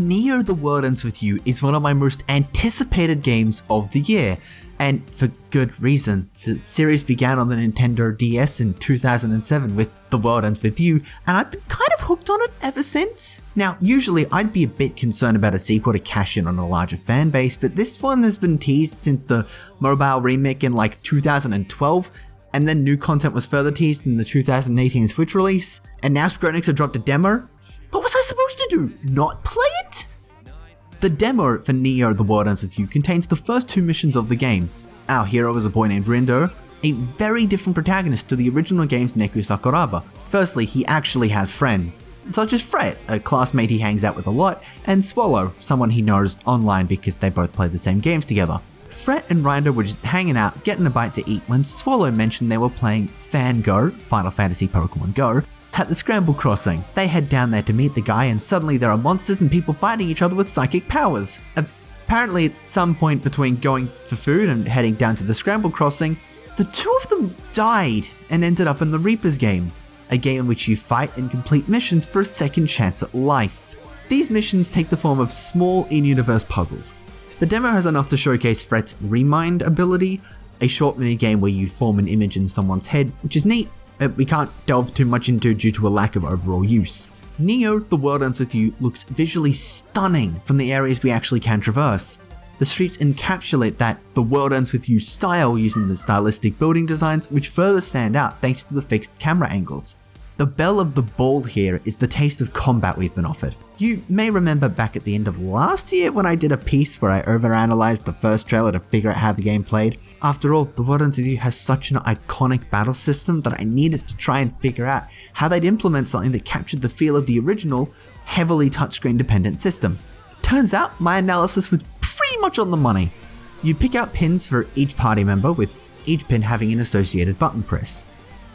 Neo: The World Ends With You is one of my most anticipated games of the year, and for good reason. The series began on the Nintendo DS in 2007 with The World Ends With You, and I've been kind of hooked on it ever since. Now, usually I'd be a bit concerned about a sequel to cash in on a larger fan base, but this one has been teased since the mobile remake in like 2012, and then new content was further teased in the 2018 Switch release, and now Square Enix have dropped a demo. What was I supposed to do? Not play it? The demo for Neo: The World Ends With You contains the first two missions of the game. Our hero is a boy named Rindo, a very different protagonist to the original game's Neku Sakuraba. Firstly, he actually has friends, such as Fret, a classmate he hangs out with a lot, and Swallow, someone he knows online because they both play the same games together. Fret and Rindo were just hanging out, getting a bite to eat when Swallow mentioned they were playing Fan Go, Final Fantasy Pokemon Go, at the Scramble Crossing. They head down there to meet the guy, and suddenly there are monsters and people fighting each other with psychic powers. Apparently, at some point between going for food and heading down to the Scramble Crossing, the two of them died and ended up in the Reaper's game, a game in which you fight and complete missions for a second chance at life. These missions take the form of small in-universe puzzles. The demo has enough to showcase Fret's Remind ability, a short minigame where you form an image in someone's head, which is neat, but we can't delve too much into due to a lack of overall use. Neo: The World Ends With You looks visually stunning from the areas we actually can traverse. The streets encapsulate that The World Ends With You style using the stylistic building designs, which further stand out thanks to the fixed camera angles. The belle of the ball here is the taste of combat we've been offered. You may remember back at the end of last year when I did a piece where I overanalyzed the first trailer to figure out how the game played. After all, The World Ends With You has such an iconic battle system that I needed to try and figure out how they'd implement something that captured the feel of the original, heavily touchscreen dependent system. Turns out my analysis was pretty much on the money. You pick out pins for each party member, with each pin having an associated button press.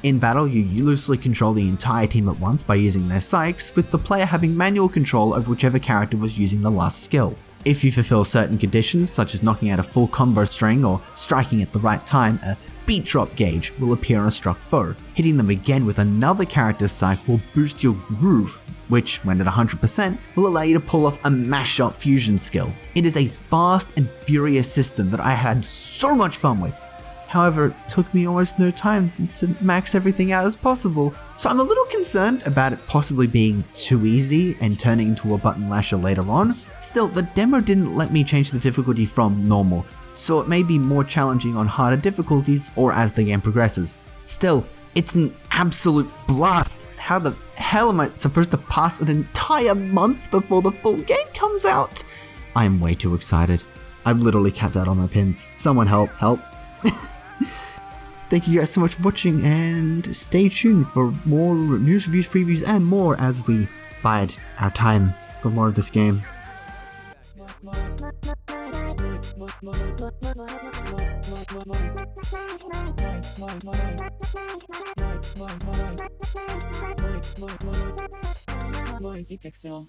In battle, you loosely control the entire team at once by using their psychs, with the player having manual control over whichever character was using the last skill. If you fulfill certain conditions, such as knocking out a full combo string or striking at the right time, a beat drop gauge will appear on a struck foe. Hitting them again with another character's psych will boost your groove, which, when at 100%, will allow you to pull off a mash-up fusion skill. It is a fast and furious system that I had so much fun with. However, it took me almost no time to max everything out as possible, so I'm a little concerned about it possibly being too easy and turning into a button lasher later on. Still, the demo didn't let me change the difficulty from normal, so it may be more challenging on harder difficulties or as the game progresses. Still, it's an absolute blast. How the hell am I supposed to pass an entire month before the full game comes out? I am way too excited. I've literally capped out on my pins. Someone help. Thank you guys so much for watching, and stay tuned for more news, reviews, previews, and more as we bide our time for more of this game. Noisy Pixel.